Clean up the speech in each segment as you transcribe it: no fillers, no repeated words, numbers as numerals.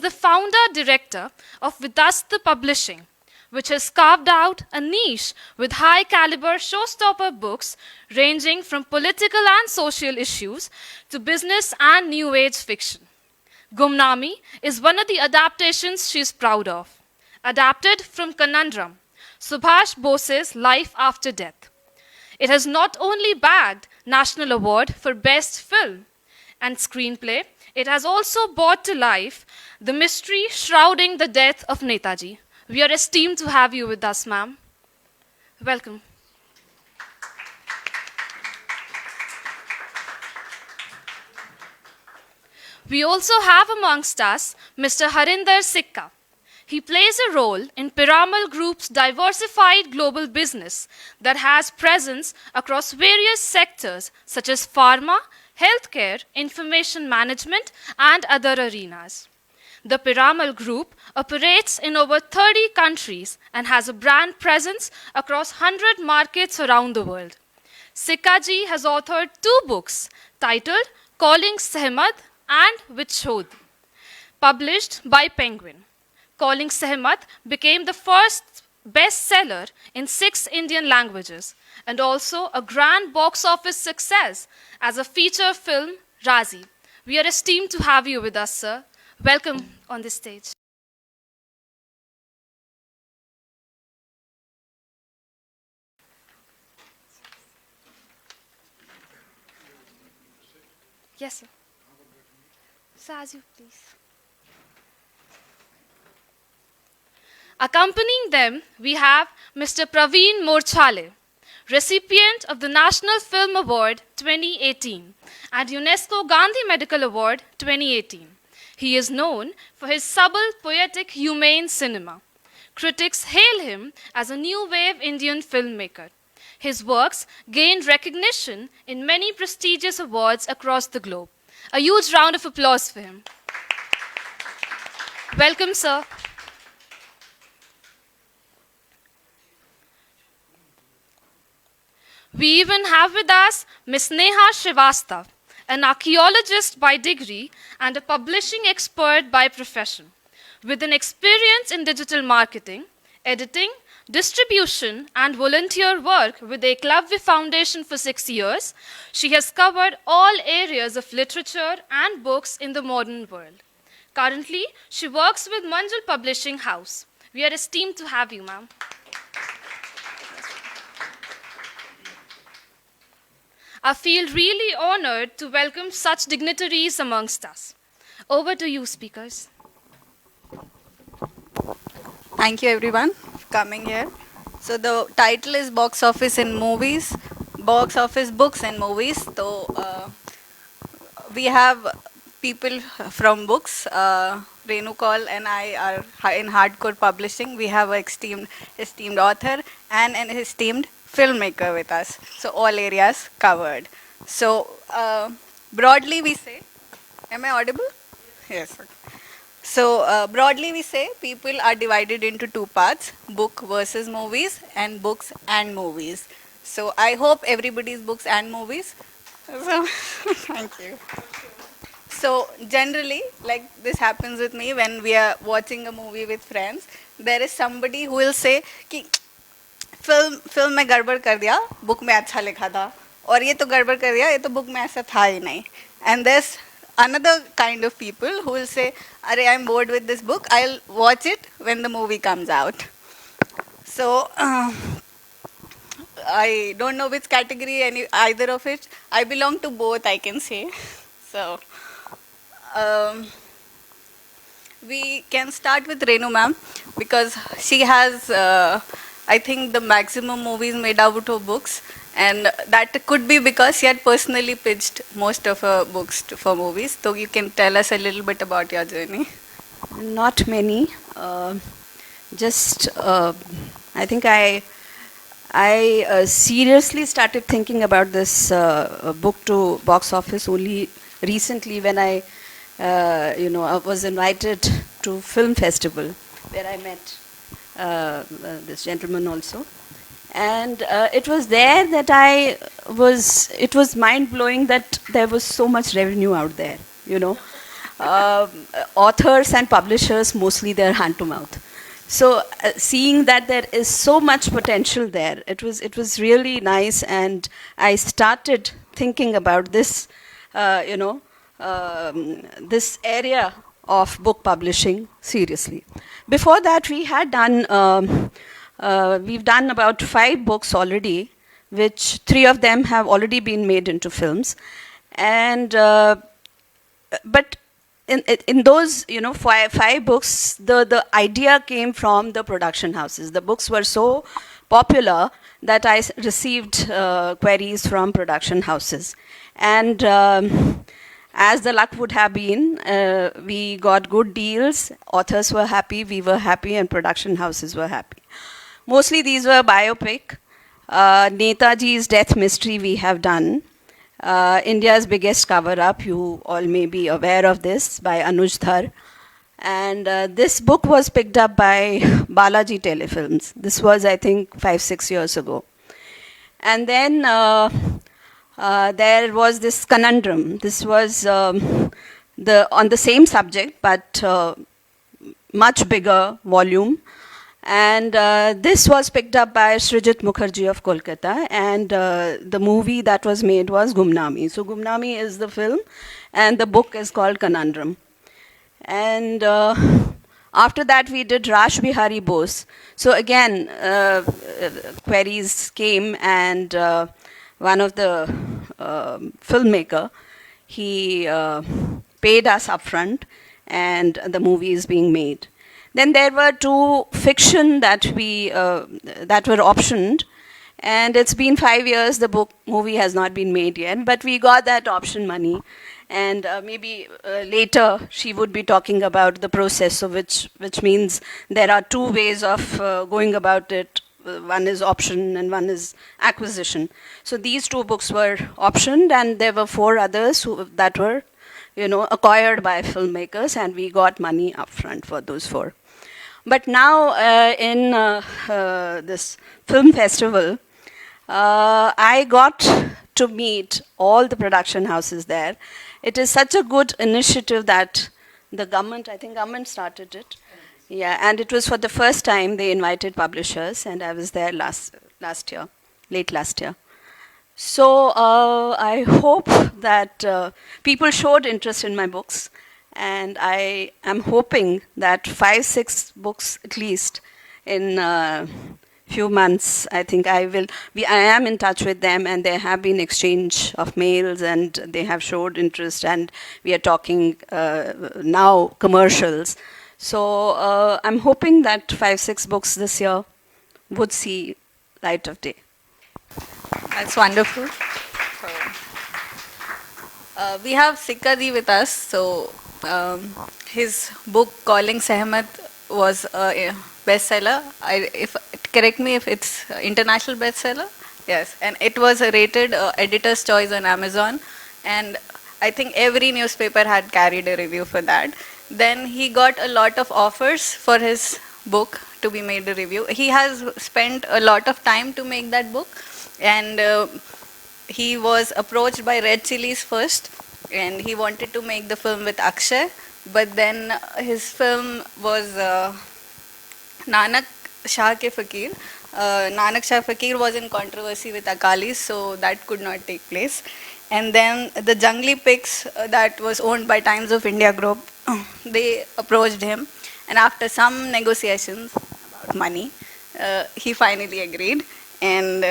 the founder-director of Vidasta Publishing, which has carved out a niche with high-caliber showstopper books ranging from political and social issues to business and new age fiction. Gumnami is one of the adaptations she is proud of. Adapted from Conundrum, Subhash Bose's Life After Death. It has not only bagged National Award for Best Film and Screenplay, it has also brought to life the mystery shrouding the death of Netaji. We are esteemed to have you with us, ma'am. Welcome. We also have amongst us Mr. Harinder Sikka. He plays a role in Piramal Group's diversified global business that has presence across various sectors such as pharma, healthcare, information management, and other arenas. The Piramal Group operates in over 30 countries and has a brand presence across 100 markets around the world. Sikka ji has authored 2 books titled Calling Sehmat and Vichhod, published by Penguin. Calling Sehmat became the first bestseller in 6 Indian languages and also a grand box office success as a feature film, Raazi. We are esteemed to have you with us, sir. Welcome on this stage. Yes, sir. Sir, as you please. Accompanying them, we have Mr. Praveen Morchhalle, recipient of the National Film Award 2018 and UNESCO Gandhi Medical Award 2018. He is known for his subtle, poetic, humane cinema. Critics hail him as a new wave Indian filmmaker. His works gained recognition in many prestigious awards across the globe. A huge round of applause for him. Welcome, sir. We even have with us Ms. Neha Shrivastava, an archaeologist by degree and a publishing expert by profession. With an experience in digital marketing, editing, distribution, and volunteer work with the Eklavya Foundation for 6 years, she has covered all areas of literature and books in the modern world. Currently, she works with Manjul Publishing House. We are esteemed to have you, ma'am. I feel really honored to welcome such dignitaries amongst us. Over to you, speakers. Thank you everyone for coming here. So the title is Box Office in Movies, Box Office Books and Movies. So we have people from books. Renu, Kaul and I are in hardcore publishing. We have an esteemed author and an esteemed filmmaker with us. So all areas covered. So broadly we say, am I audible? Yes. Okay. So broadly we say people are divided into 2 parts, book versus movies and books and movies. So I hope everybody's books and movies. So thank you. So generally, like this happens with me when we are watching a movie with friends, there is somebody who will say कि film में गड़बड़ कर दिया, book में अच्छा लिखा था, और ये तो गड़बड़ कर दिया, ये तो बुक में ऐसा था ही नहीं. And there's another kind of people who will say, "Arey, I'm bored with this book. I'll watch it when the movie comes out." So I don't know which category either of it. I belong to both, I can say. So we can start with Renu ma'am because she has, I think, the maximum movies made out of books, and that could be because she had personally pitched most of her books for movies. So you can tell us a little bit about your journey. Not many. I think I seriously started thinking about this book to box office only recently when I was invited to film festival where I met this gentleman also. And it was there that it was mind-blowing that there was so much revenue out there, authors and publishers, mostly they're hand to mouth. So seeing that there is so much potential there, it was really nice, and I started thinking about this, this area of book publishing seriously. Before that, we've done about 5 books already, which 3 of them have already been made into films, and but in those, five books, the idea came from the production houses. The books were so popular that I received queries from production houses, and as the luck would have been, we got good deals. Authors were happy, we were happy, and production houses were happy. Mostly these were biopic. Netaji's Death Mystery we have done. India's Biggest Cover-Up, you all may be aware of this, by Anuj Dhar. And this book was picked up by Balaji Telefilms. This was, I think, 5-6 years ago. And then there was this Conundrum. This was on the same subject, but much bigger volume. And this was picked up by Srijit Mukherjee of Kolkata, and the movie that was made was Gumnami. So Gumnami is the film, and the book is called Conundrum. And after that, we did Rash Bihari Bose. So again, queries came, and one of the filmmaker, he paid us upfront, and the movie is being made. Then there were 2 fiction that were optioned, and it's been 5 years. The movie has not been made yet, but we got that option money, and maybe later she would be talking about the process, so which means there are 2 ways of going about it. One is option and one is acquisition. So these 2 books were optioned, and there were 4 others that were, acquired by filmmakers, and we got money upfront for those 4. But now in this film festival, I got to meet all the production houses there. It is such a good initiative that the government, I think government started it. Yeah, and it was for the first time they invited publishers, and I was there last year, late last year. So I hope that people showed interest in my books, and I am hoping that 5-6 books at least in few months. I think I am in touch with them, and there have been exchange of mails, and they have showed interest, and we are talking now commercials. So I'm hoping that 5-6 books this year would see light of day. That's wonderful. We have Sikka ji with us. So his book Calling Sehmat was a bestseller. Correct me if it's international bestseller. Yes, and it was rated editor's choice on Amazon, and I think every newspaper had carried a review for that. Then he got a lot of offers for his book to be made a review. He has spent a lot of time to make that book, and he was approached by Red Chillies first, and he wanted to make the film with Akshay, but then his film was Nanak Shah Ke Fakir. Nanak Shah Fakir was in controversy with Akalis, so that could not take place. And then the Jungli Pics that was owned by Times of India Group, they approached him, and after some negotiations about money, he finally agreed, and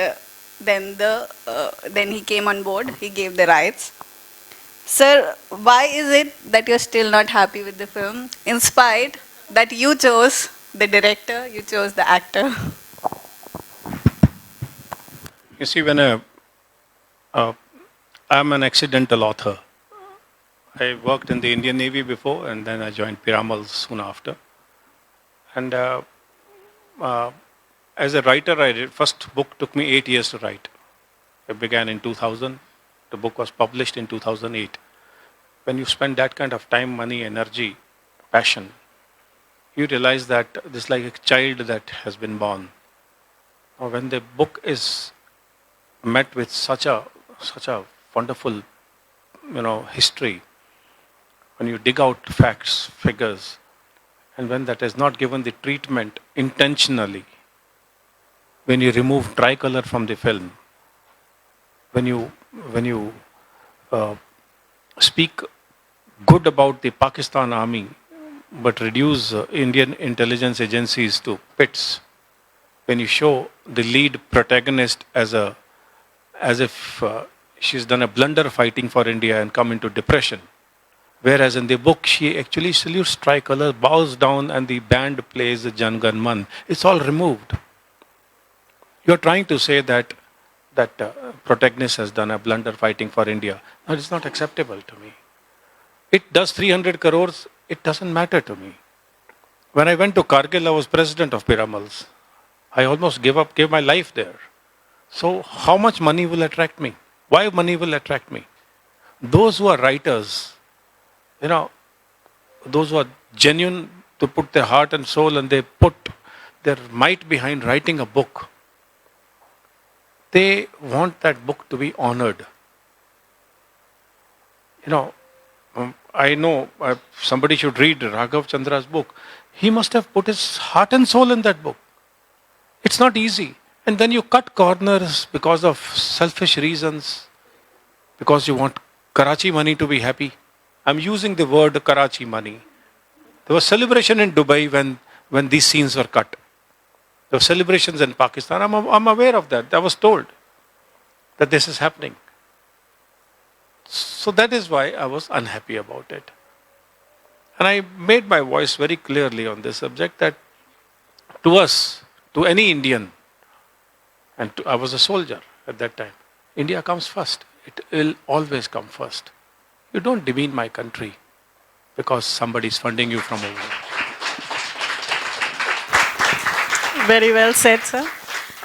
then he came on board. He gave the rights. Sir, why is it that you're still not happy with the film, in spite that you chose the director, you chose the actor? You see, when I'm an accidental author. I worked in the Indian Navy before, and then I joined Piramal soon after. And as a writer, first book took me 8 years to write. It began in 2000. The book was published in 2008. When you spend that kind of time, money, energy, passion, you realize that this is like a child that has been born. Or when the book is met with such a wonderful, history, when you dig out facts, figures, and when that is not given the treatment intentionally, when you remove tricolor from the film, when you uh, speak good about the Pakistan army, but reduce Indian intelligence agencies to pits, when you show the lead protagonist as if she's done a blunder fighting for India and come into depression, whereas in the book she actually salutes tricolor, bows down, and the band plays the Jan Gan Man. It's all removed. You're trying to say that protagonist has done a blunder fighting for India. No, it's not acceptable to me. It does 300 crores, it doesn't matter to me. When I went to Kargil, I was president of Piramals. I almost gave my life there. So how much money will attract me? Why money will attract me? Those who are writers, those who are genuine to put their heart and soul and they put their might behind writing a book, they want that book to be honored. I know somebody should read Raghav Chandra's book. He must have put his heart and soul in that book. It's not easy. And then you cut corners because of selfish reasons, because you want Karachi money to be happy. I'm using the word Karachi money. There was celebration in Dubai when these scenes were cut. There were celebrations in Pakistan. I'm aware of that. I was told that this is happening. So that is why I was unhappy about it. And I made my voice very clearly on this subject that to us, to any Indian, and I was a soldier at that time, India comes first. It will always come first. You don't demean my country because somebody is funding you from over. Very well said, sir.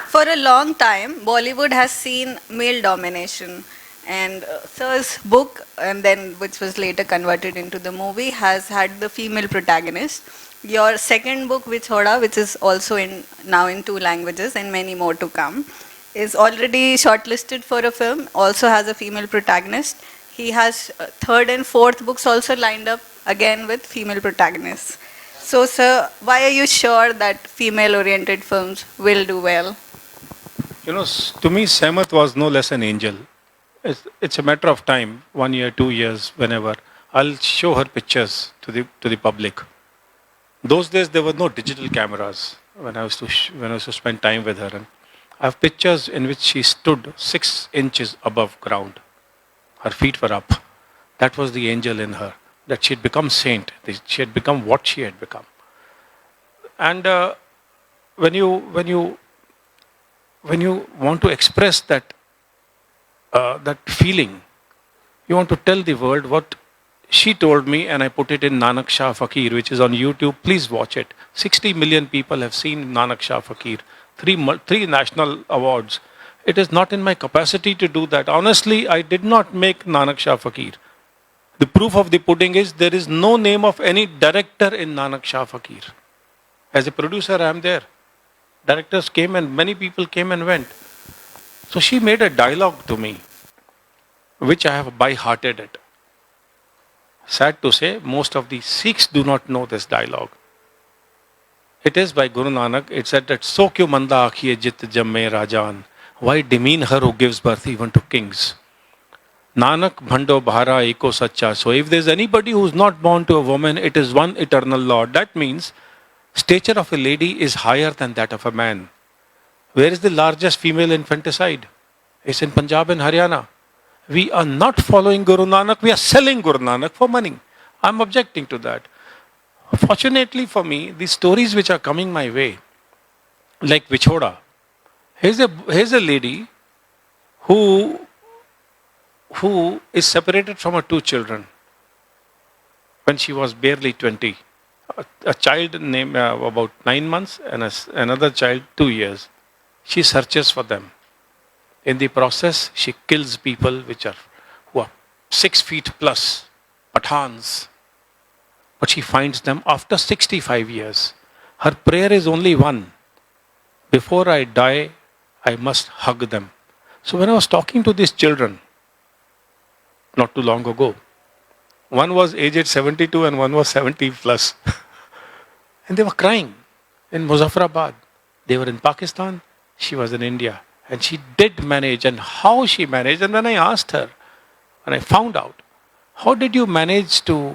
For a long time, Bollywood has seen male domination. And sir's book, and then which was later converted into the movie, has had the female protagonist. Your second book, Vichoda, which is also now in 2 languages and many more to come, is already shortlisted for a film, also has a female protagonist. He has third and fourth books also lined up, again with female protagonists. So, sir, why are you sure that female-oriented films will do well? To me, Sehmat was no less an angel. It's a matter of time, 1 year, 2 years, whenever. I'll show her pictures to the public. Those days there were no digital cameras when I was to spend time with her. And I have pictures in which she stood 6 inches above ground. Her feet were up. That was the angel in her. That she had become saint. She had become what she had become. And when you want to express that feeling, you want to tell the world what she told me, and I put it in Nanak Shah Fakir, which is on YouTube. Please watch it. 60 million people have seen Nanak Shah Fakir. 3 national awards. It is not in my capacity to do that. Honestly, I did not make Nanak Shah Fakir. The proof of the pudding is there is no name of any director in Nanak Shah Fakir. As a producer, I am there. Directors came and many people came and went. So she made a dialogue to me, which I have by-hearted it. Sad to say, most of the Sikhs do not know this dialogue. It is by Guru Nanak. It said that, "So kyu manda akhiye jit jamme rajan." Why demean her who gives birth even to kings? Nanak bhando bhara eko sacha. So if there is anybody who is not born to a woman, it is one eternal Lord. That means stature of a lady is higher than that of a man. Where is the largest female infanticide? It's in Punjab and Haryana. We are not following Guru Nanak, we are selling Guru Nanak for money. I'm objecting to that. Fortunately for me, the stories which are coming my way, like Vichoda, here's a lady who is separated from her 2 children when she was barely 20. A child named about 9 months and another child 2 years. She searches for them. In the process, she kills people who are 6 feet plus, Pathans. But she finds them after 65 years. Her prayer is only one: before I die, I must hug them. So when I was talking to these children, not too long ago, One was aged 72 and one was 70 plus. And they were crying in Muzaffarabad. They were in Pakistan, she was in India. And she did manage, and how she managed. And when I asked her, and I found out, how did you manage to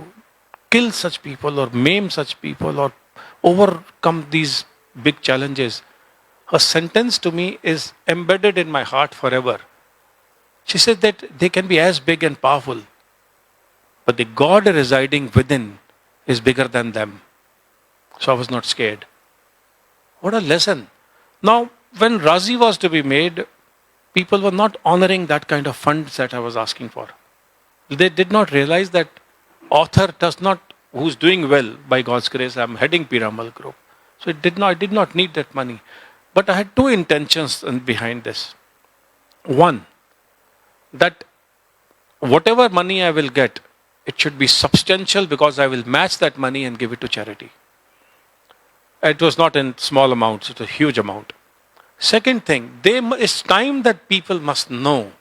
kill such people or maim such people or overcome these big challenges? Her sentence to me is embedded in my heart forever. She said that they can be as big and powerful, but the God residing within is bigger than them. So I was not scared. What a lesson. Now, when Raazi was to be made, people were not honoring that kind of funds that I was asking for. They did not realize that author does not, who's doing well by God's grace, I'm heading Piramal Group. So I did not need that money. But I had two intentions behind this. One, that whatever money I will get, it should be substantial because I will match that money and give it to charity. It was not in small amounts, it was a huge amount. Second thing, it's time that people must know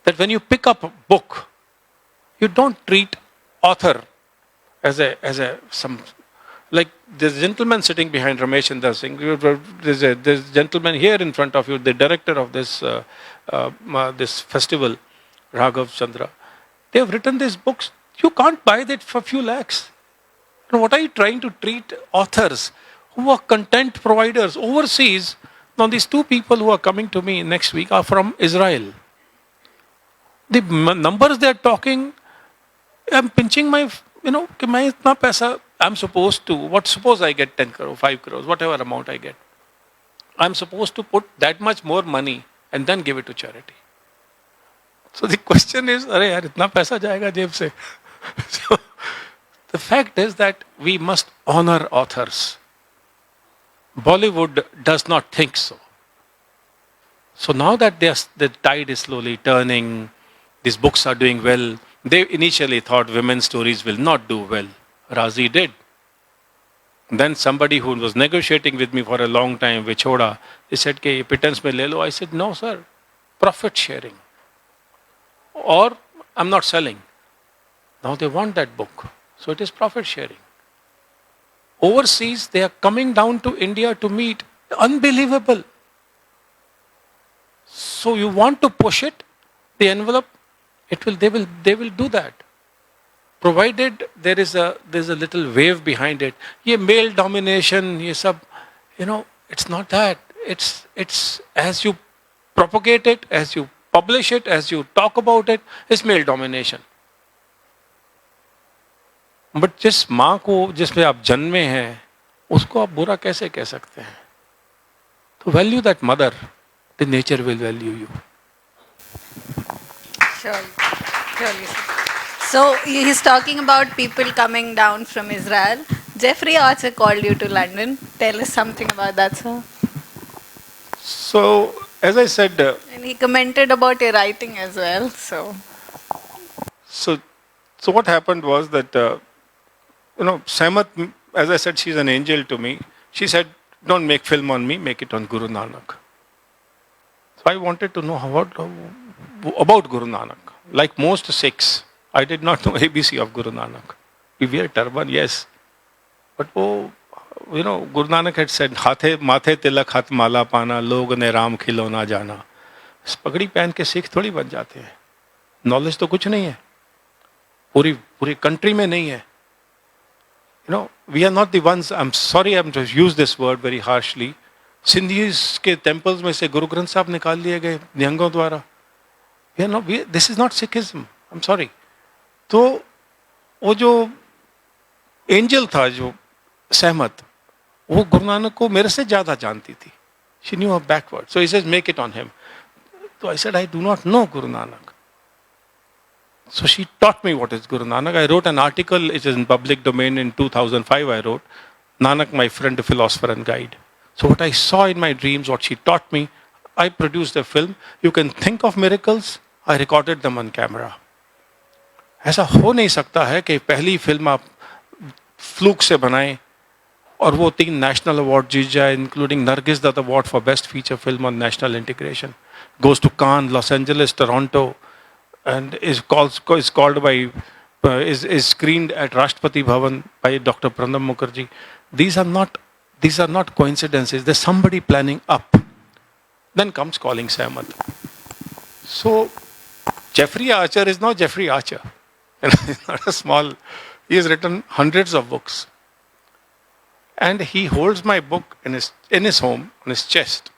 that when you pick up a book, you don't treat author as some, like this gentleman sitting behind Ramesh Chandra Singh, there's a gentleman here in front of you, the director of this this festival, Raghav Chandra. They have written these books. You can't buy that for a few lakhs. And what are you trying to treat authors who are content providers overseas? Now these two people who are coming to me next week are from Israel. The numbers they are talking, I'm pinching my, I'm supposed to, suppose I get 10 crore, 5 crores, whatever amount I get. I'm supposed to put that much more money and then give it to charity. So the question is, अरे यार इतना पैसा जाएगा जेब से. So the fact is that we must honor authors. Bollywood does not think so. So now that the tide is slowly turning, these books are doing well. They initially thought women's stories will not do well. Raazi did. Then somebody who was negotiating with me for a long time, Vichoda, he said, "Ke pittance mein le lo." I said, "No, sir. Profit sharing. Or I'm not selling." Now they want that book. So it is profit sharing. Overseas, they are coming down to India to meet. Unbelievable. So you want to push it, the envelope, they will do that. Provided there's a little wave behind it. Ye male domination, ye sab, it's not that. It's as you propagate it, as you publish it, as you talk about it, it's male domination. But जिस माँ को जिसमें आप जन्मे हैं उसको आप बुरा कैसे कह सकते हैं? तो value that mother, the nature will value you. Surely. So he's talking about people coming down from Israel. Jeffrey also called you to London. Tell us something about that, sir. So, as I said, and he commented about your writing as well. So what happened was that. Sehmat, as I said, she's an angel to me. She said, "Don't make film on me, make it on Guru Nanak." So I wanted to know about Guru Nanak. Like most Sikhs, I did not know ABC of Guru Nanak. We wear turban, yes. But Guru Nanak had said, "Mathe tilak hat mala pana, log ne Ram khilo na jana." पगड़ी पहन के सिख थोड़ी बन जाते हैं. Knowledge तो कुछ नहीं है. पूरी कंट्री में नहीं है. We are not the ones, I'm sorry I'm to use this word very harshly. Sindhis के temples में से गुरु ग्रंथ साहब निकाल लिए गए निहंगों द्वारा. This is not Sikhism. I'm sorry. तो वो जो एंजल था जो सहमत, वो गुरु नानक को मेरे से ज्यादा जानती थी. She knew her backward. So he says, make it on him. So I said, I do not know Guru Nanak. So she taught me what is Guru Nanak. I wrote an article, it is in public domain in 2005 I wrote, Nanak, my friend, philosopher and guide. So what I saw in my dreams, what she taught me, I produced a film. You can think of miracles, I recorded them on camera. ऐसा हो नहीं सकता है कि पहली film आप fluke से बनाएं और वो 3 नेशनल अवार्ड जीत जाए, including Nargis Dutt award for best feature film on national integration. Goes to Cannes, Los Angeles, Toronto, and is called by is screened at Rashtrapati Bhavan by Dr. Pranab Mukherjee. These are not coincidences. There's somebody planning up. Then comes Calling Sehmat. So Jeffrey Archer is not Jeffrey Archer. He's not a small. He has written hundreds of books, and he holds my book in his home on his chest.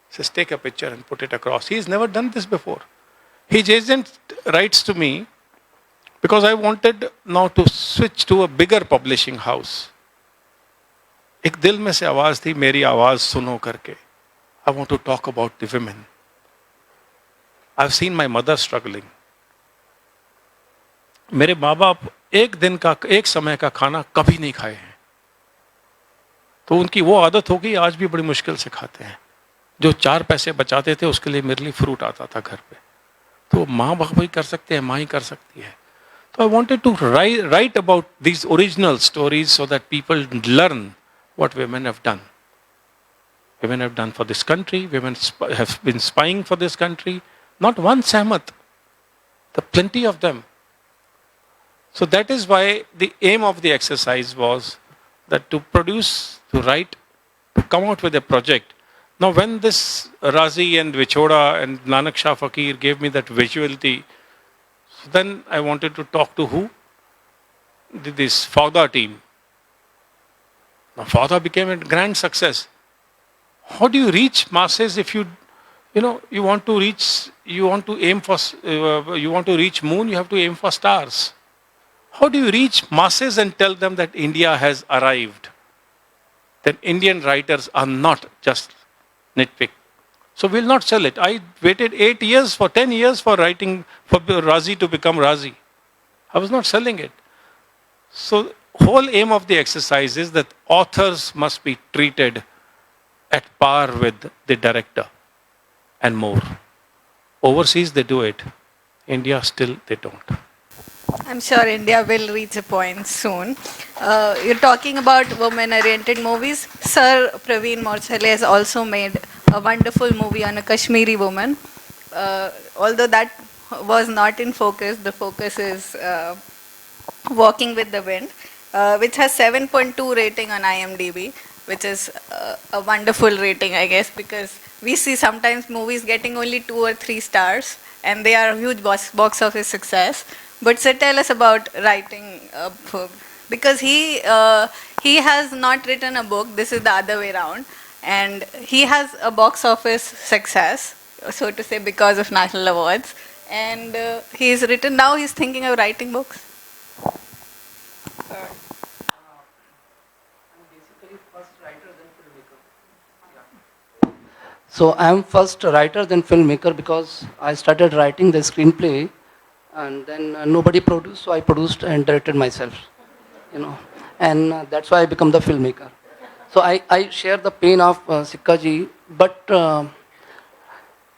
Says, take a picture and put it across. He's never done this before. His agent writes to me because I wanted now to switch to a bigger publishing house. एक दिल में से आवाज थी, मेरी आवाज सुनो करके. I want to talk about the women. I've seen my mother struggling. मेरे माँ बाप एक समय का खाना कभी नहीं खाए हैं, तो उनकी वो आदत हो गई, आज भी बड़ी मुश्किल से खाते हैं. जो 4 पैसे बचाते थे उसके लिए मेरे लिए फ्रूट आता था घर पे. तो माँ बाप भी कर सकते हैं, माँ ही कर सकती है. तो I wanted to write about these original stories so that people learn what women have done. Women have done for this country. Women have been spying for this country. Not one Sehmat. There are plenty of them. So that is why the aim of the exercise was that to produce, to write, to come out with a project. Now when this Raazi and Vichoda and Nanak Shah Fakir gave me that visuality, so then I wanted to talk to who? This Fauda team. Now Fauda became a grand success. How do you reach masses if you want to reach moon, you have to aim for stars. How do you reach masses and tell them that India has arrived? Then Indian writers are not just nitpick. So we'll not sell it. I waited 10 years for writing for Raazi to become Raazi. I was not selling it. So whole aim of the exercise is that authors must be treated at par with the director and more. Overseas they do it. India still they don't. I'm sure India will reach a point soon. You're talking about women-oriented movies. Sir Praveen Morchhalle has also made a wonderful movie on a Kashmiri woman. Although that was not in focus, the focus is Walking with the Wind, which has 7.2 rating on IMDb, which is a wonderful rating, I guess, because we see sometimes movies getting only 2 or 3 stars, and they are a huge box office success. But sir, tell us about writing a book, because he has not written a book. This is the other way around, and he has a box office success, so to say, because of national awards. And he's written. Now he's thinking of writing books. So I am first writer then filmmaker, because I started writing the screenplay and then nobody produced, so I produced and directed myself, and that's why I become the filmmaker. So I share the pain of Sikka ji, but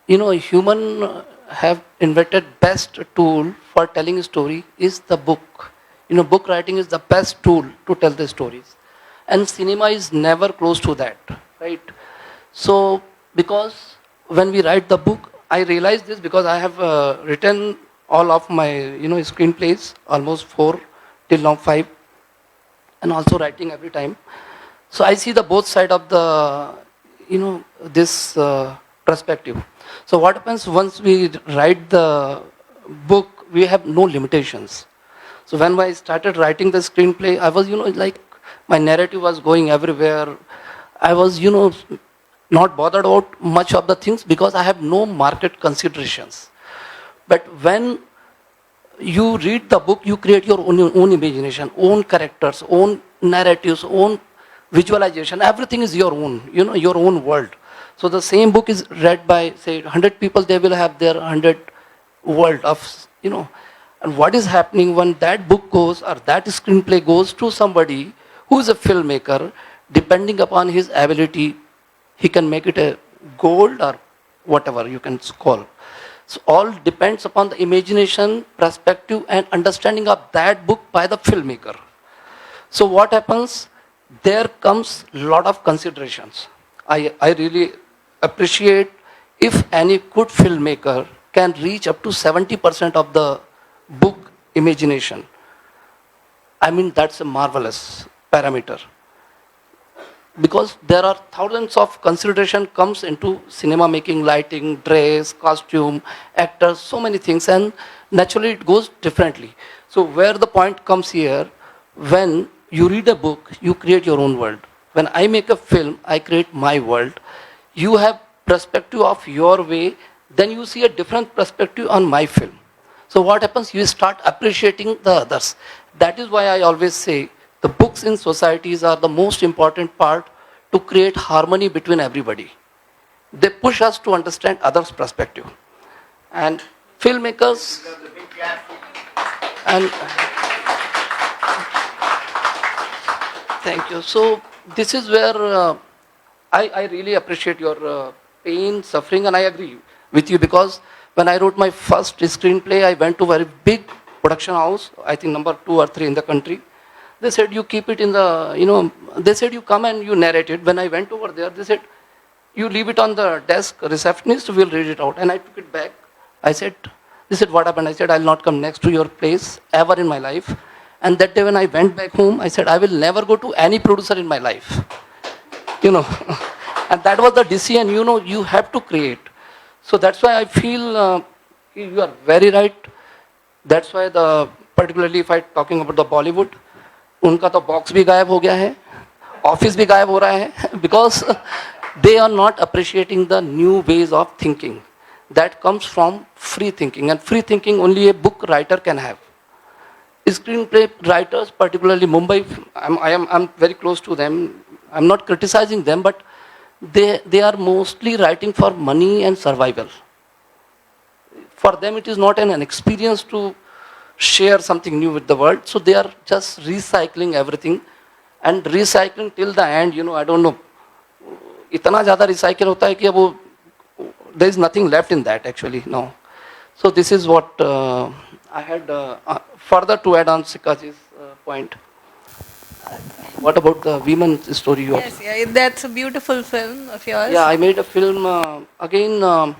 human have invented best tool for telling a story is the book. Book writing is the best tool to tell the stories, and cinema is never close to that, right? So because when we write the book, I realized this because I have written all of my screenplays, almost 4 till now 5, and also writing every time. So I see the both side of the this perspective. So what happens once we write the book, we have no limitations. So when I started writing the screenplay, I was like my narrative was going everywhere. I was not bothered about much of the things because I have no market considerations. But when you read the book, you create your own imagination, own characters, own narratives, own visualization. Everything is your own, your own world. So the same book is read by, say, 100 people, they will have their 100 world of, And what is happening when that book goes or that screenplay goes to somebody who is a filmmaker, depending upon his ability, he can make it a gold or whatever you can call. So all depends upon the imagination, perspective and understanding of that book by the filmmaker. So what happens? There comes a lot of considerations. I really appreciate if any good filmmaker can reach up to 70% of the book imagination I mean, that's a marvelous parameter. Because there are thousands of consideration comes into cinema making, lighting, dress, costume, actors, so many things, and naturally it goes differently. So where the point comes here, when you read a book, you create your own world. When I make a film, I create my world. You have perspective of your way, then you see a different perspective on my film. So what happens? You start appreciating the others. That is why I always say the books in societies are the most important part to create harmony between everybody. They push us to understand others' perspective. And filmmakers and thank you. So this is where I really appreciate your pain, suffering, and I agree with you because when I wrote my first screenplay, I went to a very big production house, I think number 2 or 3 in the country. They said, you keep it in the, they said, you come and you narrate it. When I went over there, they said, you leave it on the desk, receptionist will read it out. And I took it back. I said, they said, what happened? I said, I'll not come next to your place ever in my life. And that day when I went back home, I said, I will never go to any producer in my life. And that was the decision, you have to create. So that's why I feel you are very right. That's why particularly if I'm talking about the Bollywood, उनका तो box भी गायब हो गया है, office भी गायब हो रहा है, because they are not appreciating the new ways of thinking that comes from free thinking, and free thinking only a book writer can have. Screenplay writers, particularly Mumbai, I'm very close to them. I'm not criticizing them, but they are mostly writing for money and survival. For them, it is not an experience to share something new with the world. So they are just recycling everything and recycling till the end. I don't know. इतना ज़्यादा recycle होता है कि अब वो there is nothing left in that actually. No. So this is what I had further to add on Sikka's point. What about the women's story? Yes, yeah, that's a beautiful film of yours. Yeah, I made a film again.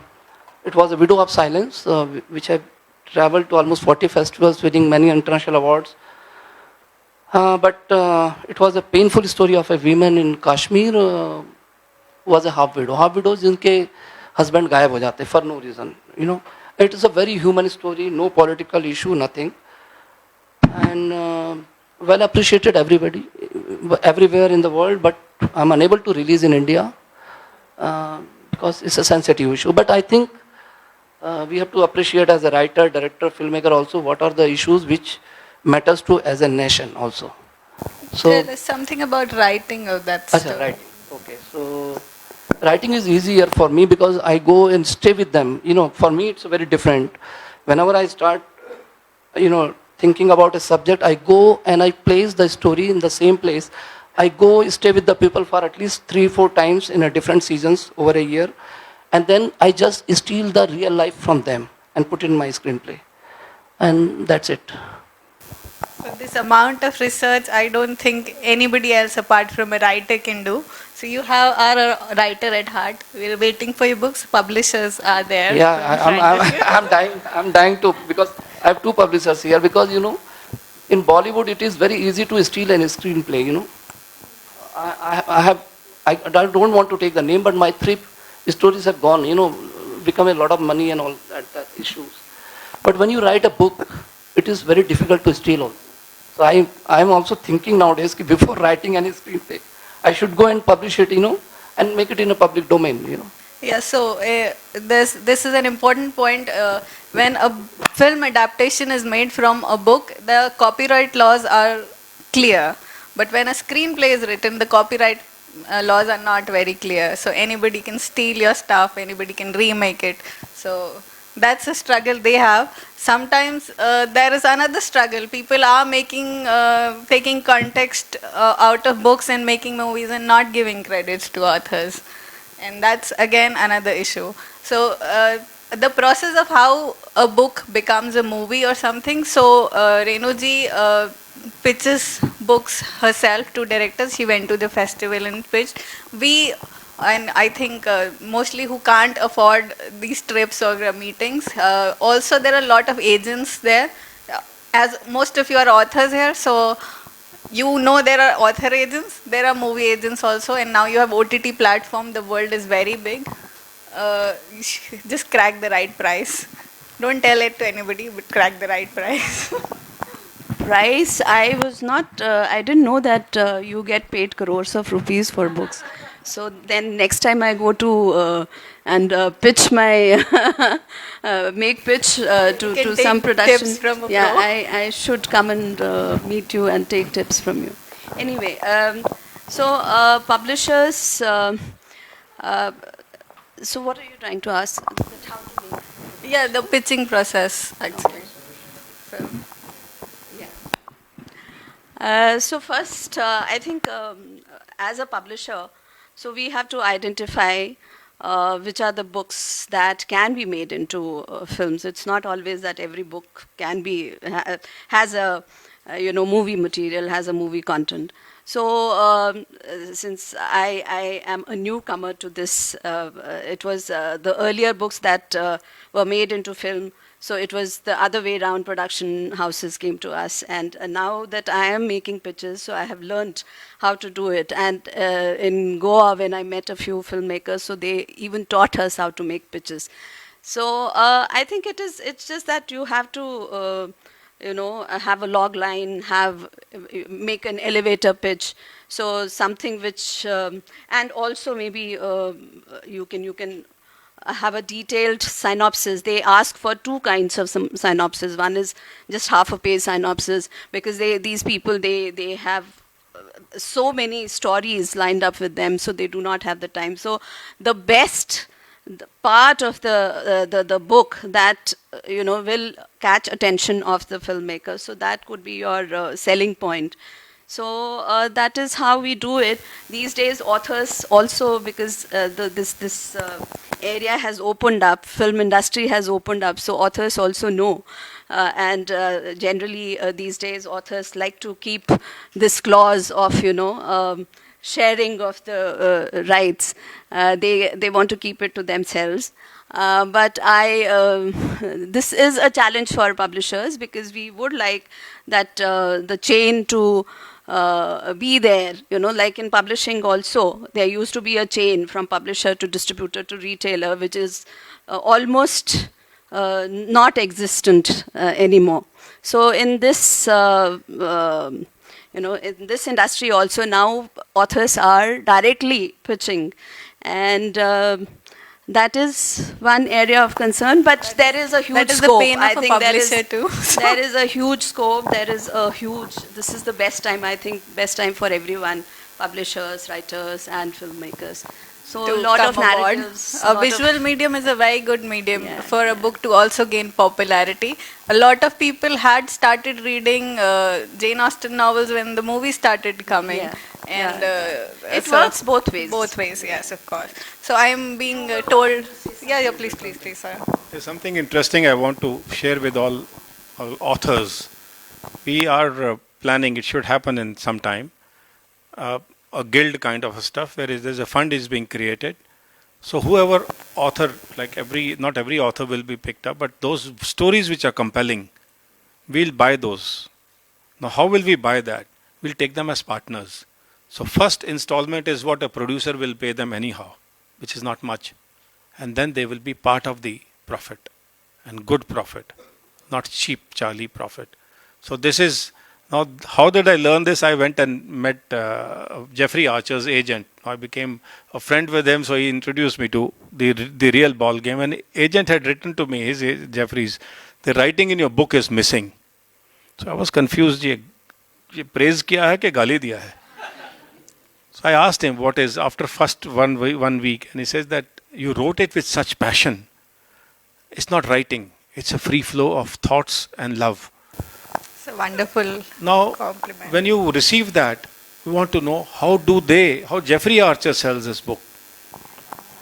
It was A Widow of Silence, which I traveled to almost 40 festivals, winning many international awards. But it was a painful story of a woman in Kashmir who was a half widow. Half widows, जिनके husband गायब हो जाते for no reason. It is a very human story, no political issue, nothing, and well appreciated everywhere in the world. But I'm unable to release in India because it's a sensitive issue. But I think we have to appreciate as a writer, director, filmmaker also what are the issues which matters to as a nation also. So There is something about writing of that story. writing. Okay, so writing is easier for me because I go and stay with them. For me it's very different. Whenever I start, thinking about a subject, I go and I place the story in the same place. I go stay with the people for at least 3-4 times in a different seasons over a year. And then I just steal the real life from them and put it in my screenplay. And that's it. So this amount of research, I don't think anybody else apart from a writer can do. So you are a writer at heart. We're waiting for your books. Publishers are there. Yeah, I'm dying to, because I have 2 publishers here, because in Bollywood it is very easy to steal a screenplay. I don't want to take the name, but my 3 stories have gone, become a lot of money and all that issues. But when you write a book, it is very difficult to steal also. So I am also thinking nowadays before writing any screenplay, I should go and publish it, and make it in a public domain, Yeah, so this is an important point. When a film adaptation is made from a book, the copyright laws are clear. But when a screenplay is written, the copyright laws are not very clear. So anybody can steal your stuff, anybody can remake it. So that's a struggle they have. Sometimes there is another struggle. People are taking context out of books and making movies and not giving credits to authors. And that's again another issue. So the process of how a book becomes a movie or something. So Renu ji pitches books herself to directors. She went to the festival and pitched. And I think mostly who can't afford these trips or meetings. Also, there are a lot of agents there. as most of you are authors here, so you know there are author agents, there are movie agents also, and now you have OTT platform. The world is very big. Just crack the right price. Don't tell it to anybody, but crack the right price. Price, I was not, I didn't know that you get paid crores of rupees for books. So then next time I go to and pitch my, make pitch You can to some take production. tips from a Yeah, pro. I should come and meet you and take tips from you. Anyway, so publishers, uh, so what are you trying to ask? That how to make Yeah, the pitching process actually. So, Yeah. So first, I think as a publisher, so we have to identify which are the books that can be made into films. It's not always that every book can be has a movie material, has a movie content. So since I am a newcomer to this, it was the earlier books that were made into film. So it was the other way around. Production houses came to us, and now that I am making pitches, so I have learned how to do it. And in Goa, when I met a few filmmakers, so they even taught us how to make pitches. So I think it's just that you have to have a log line, make an elevator pitch. So something which, and also maybe you can have a detailed synopsis. They ask for two kinds of some synopsis. One is just half a page synopsis, because these people they have so many stories lined up with them, so they do not have the time. So the best part of the book that will catch attention of the filmmaker, so that could be your selling point. So that is how we do it these days. Authors also, because this area has opened up, film industry has opened up, so authors also know. And generally these days authors like to keep this clause of sharing of the rights. They want to keep it to themselves. But this is a challenge for publishers, because we would like that the chain to be there. Like in publishing also, there used to be a chain from publisher to distributor to retailer, which is almost not existent anymore. So in this in this industry also, now authors are directly pitching, and that is one area of concern. But there is a huge that is scope. the pain of I a think publisher too. there is a huge scope. There is a huge. This is the best time. I think best time for everyone: publishers, writers, and filmmakers. So a To lot come of aboard. narratives. A visual medium is a very good medium Yeah, for a book to also gain popularity. A lot of people had started reading Jane Austen novels when the movie started coming. Yeah, And It so works both ways. both ways, yes, of course. So I am being told. Yeah, please, sir. There's something interesting I want to share with all authors. We are planning, it should happen in some time, a guild kind of a stuff where there's a fund is being created. So whoever author, not every author will be picked up, but those stories which are compelling, we'll buy those. Now how will we buy that? We'll take them as partners. So first installment is what a producer will pay them anyhow, which is not much. And then they will be part of the profit, and good profit, not cheap Charlie profit. So this is, now how did I learn this? I went and met Jeffrey Archer's agent. I became a friend with him, so he introduced me to the real ball game. And agent had written to me, Jeffrey's, the writing in your book is missing. So I was confused, ये praise किया है कि गाली दिया है? So I asked him what is, after first one week, and he says that you wrote it with such passion. It's not writing, it's a free flow of thoughts and love. It's a wonderful Now, compliment. when you receive that, we want to know how Jeffrey Archer sells his book.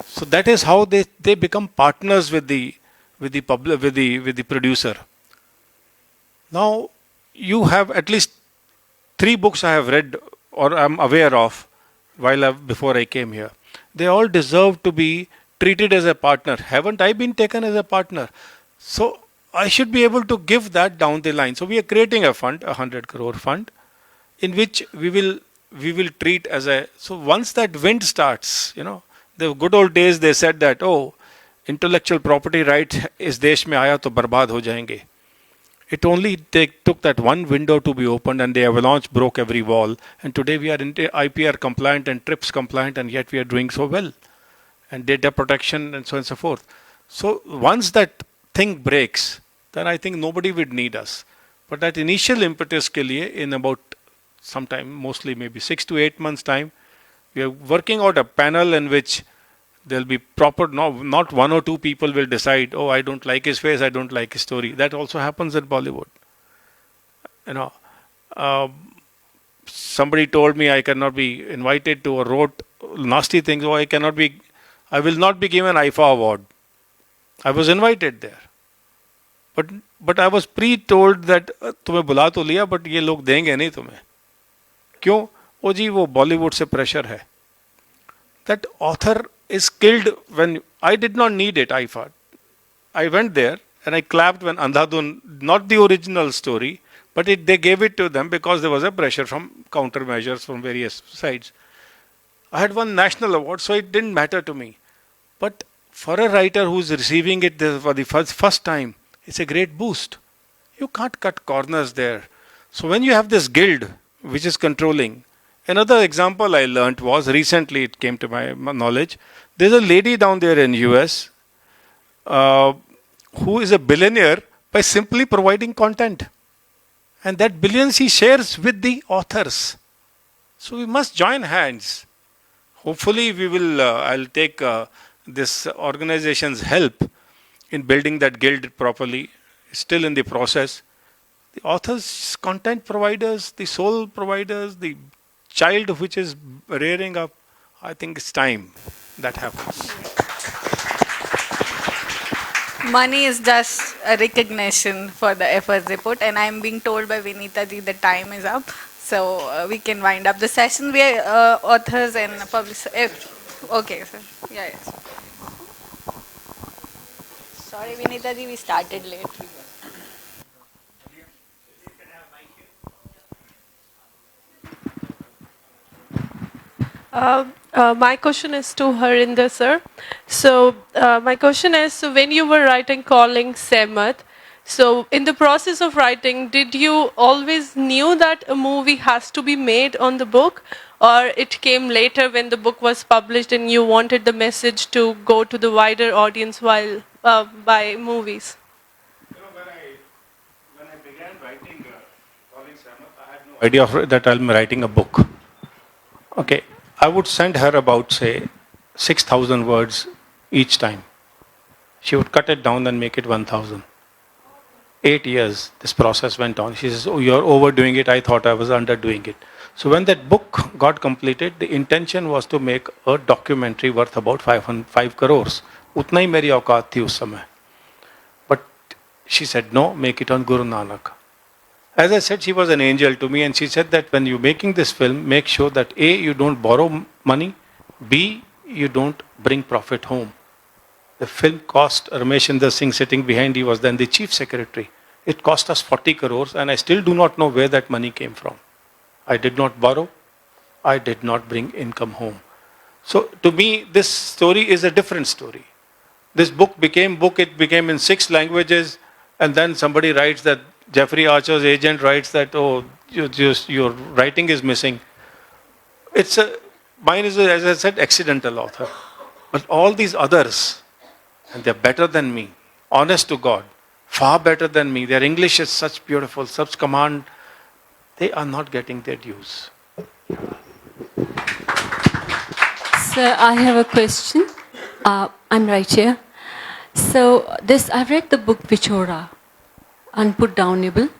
So that is how they become partners with the producer. Now, you have at least 3 books I have read or I'm aware of before I came here. They all deserve to be treated as a partner. Haven't I been taken as a partner? So I should be able to give that down the line. So we are creating a fund, 100 crore fund, in which we will treat as a. So once that wind starts, the good old days they said that, oh, intellectual property right is desh mein aaya to barbad ho jayenge. It only took that one window to be opened, and the avalanche broke every wall. And today we are IPR compliant and TRIPS compliant, and yet we are doing so well, and data protection and so on and so forth. So once that thing breaks, then I think nobody would need us. But that initial impetus ke liye, in about sometime, mostly maybe 6 to 8 months time, we are working out a panel in which there'll be proper, no, not one or two people will decide, oh, I don't like his face, I don't like his story. That also happens in Bollywood. Somebody told me I cannot be invited to or wrote nasty things. Oh, I will not be given IFA award. I was invited there. But I was pre-told that तुम्हें बुला तो लिया, but ये लोग देंगे नहीं तुम्हें. क्यों? ओ जी वो बॉलीवुड से प्रेशर है. That author is killed when I did not need it. I went there and I clapped when Andhadhun, not the original story, but they gave it to them because there was a pressure from countermeasures from various sides. I had won national award, so it didn't matter to me. But for a writer who's receiving it for the first time, it's a great boost. You can't cut corners there. So when you have this guild which is controlling, another example I learnt was, recently it came to my knowledge, there's a lady down there in US who is a billionaire by simply providing content. And that billion she shares with the authors. So we must join hands. Hopefully we will, I'll take this organization's help in building that guild properly. Still in the process. The authors, content providers, the soul providers, the child which is rearing up, I think it's time that happens. Money is just a recognition for the efforts they put, and I'm being told by Vinita ji the time is up, so we can wind up the session. We are authors and publishers. Okay, sir. Yeah, yes. Sorry, Vinita ji, we started late. My question is to Harinder, sir. So my question is, so when you were writing Calling Sehmat, so in the process of writing, did you always knew that a movie has to be made on the book, or it came later when the book was published and you wanted the message to go to the wider audience while by movies? When I began writing Calling Sehmat, I had no idea that I'm writing a book. Okay. I would send her about, say, 6,000 words each time. She would cut it down and make it 1,000. 8 years, this process went on. She says, oh, you're overdoing it. I thought I was underdoing it. So when that book got completed, the intention was to make a documentary worth about 5 crores. Utna hi meri auqat thi us samay. But she said, no, make it on Guru Nanak. As I said, she was an angel to me, and she said that when you're making this film, make sure that A, you don't borrow money, B, you don't bring profit home. The film cost, Rameshinder Singh sitting behind, he was then the chief secretary. It cost us 40 crores, and I still do not know where that money came from. I did not borrow, I did not bring income home. So to me, this story is a different story. This book, it became in 6 languages, and then somebody writes that Jeffrey Archer's agent writes that, oh, your writing is missing. Mine is, as I said, accidental author. But all these others, and they're better than me, honest to God, far better than me. Their English is such beautiful, such command. They are not getting their dues. Sir, I have a question. I'm right here. So I've read the book Vichora, Unputdownable.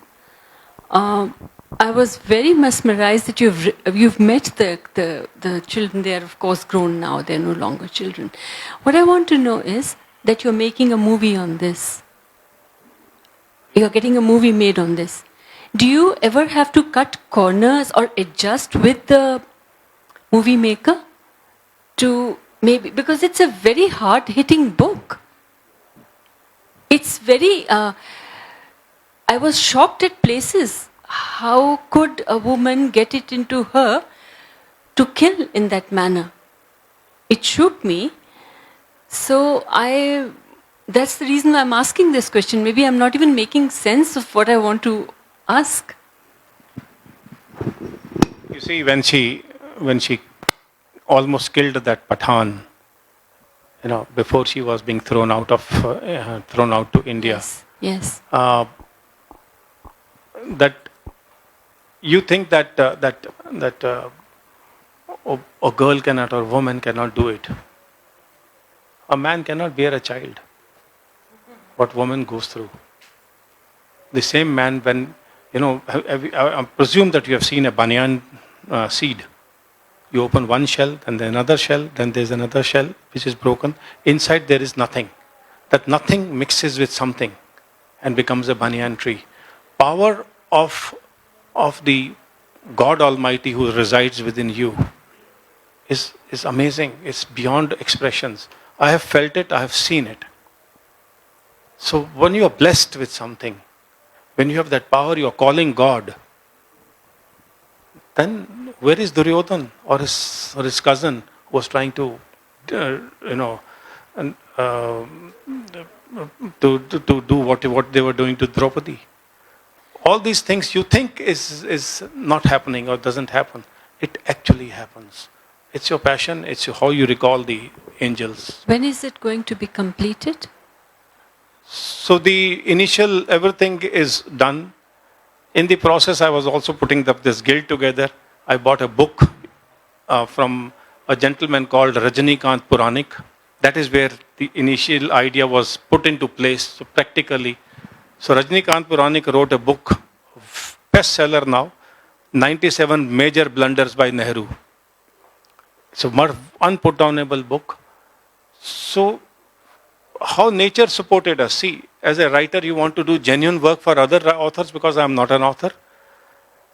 I was very mesmerized that you've met the children. They are of course grown now. They're no longer children. What I want to know is that you're making a movie on this. You're getting a movie made on this. Do you ever have to cut corners or adjust with the movie maker to maybe, because it's a very hard-hitting book. It's very I was shocked at places. How could a woman get it into her to kill in that manner? It shook me. So that's the reason I'm asking this question. Maybe I'm not even making sense of what I want to ask. You see, when she almost killed that Pathan, before she was being thrown out to India. Yes. That you think that a girl cannot or a woman cannot do it. A man cannot bear a child. What woman goes through. The same man, when I presume that you have seen a banyan seed. You open one shell, then another shell, then there's another shell which is broken. Inside there is nothing. That nothing mixes with something and becomes a banyan tree. Power of the God Almighty who resides within you is amazing. It's beyond expressions. I have felt it, I have seen it. So when you are blessed with something, when you have that power, you are calling God, then where is Duryodhan or his cousin who was trying to, to do what they were doing to Draupadi? All these things you think is not happening or doesn't happen. It actually happens. It's your passion. It's how you recall the angels. When is it going to be completed? So the initial everything is done. In the process, I was also putting this guild together. I bought a book from a gentleman called Rajnikant Puranik. That is where the initial idea was put into place. So practically, so Rajnikant Puranik wrote a book, bestseller now, 97 Major Blunders by Nehru. It's an unputdownable book. So how nature supported us. See, as a writer, you want to do genuine work for other authors because I am not an author.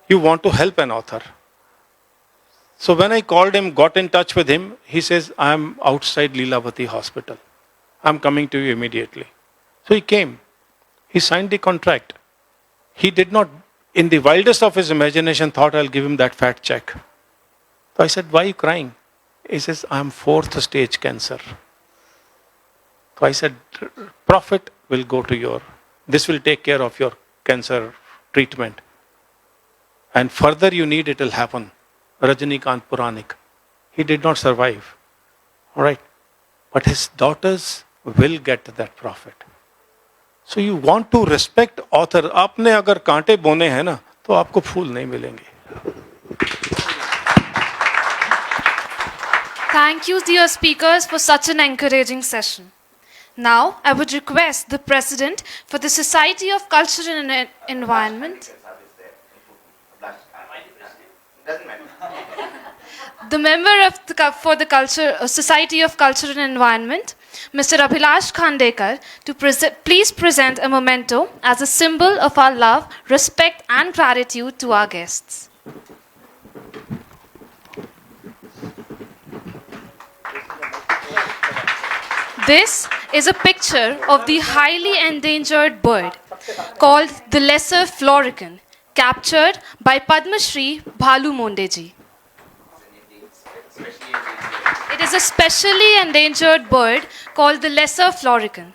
You want to help an author. So when I called him, got in touch with him, he says, I am outside Leelavati Hospital. I am coming to you immediately. So he came. He signed the contract. He did not, in the wildest of his imagination, thought I'll give him that fat check. So I said, why are you crying? He says, I am 4th stage cancer. So I said, profit will go to this will take care of your cancer treatment. And further you need, it will happen. Rajnikant Puranik. He did not survive. All right. But his daughters will get that profit. So you want to respect author. आपने अगर कांटे बोने हैं ना, तो आपको फूल नहीं मिलेंगे. Thank you, dear speakers, for such an encouraging session. Now, I would request the President for the Society of Culture and Environment, the member of for the Society of Culture and Environment, Mr. Abhilash Khandekar, to please present a memento as a symbol of our love, respect and gratitude to our guests. This is a picture of the highly endangered bird called the lesser florican, captured by Padma Shri Bhalu Mondeji. It is a specially endangered bird called the lesser florican.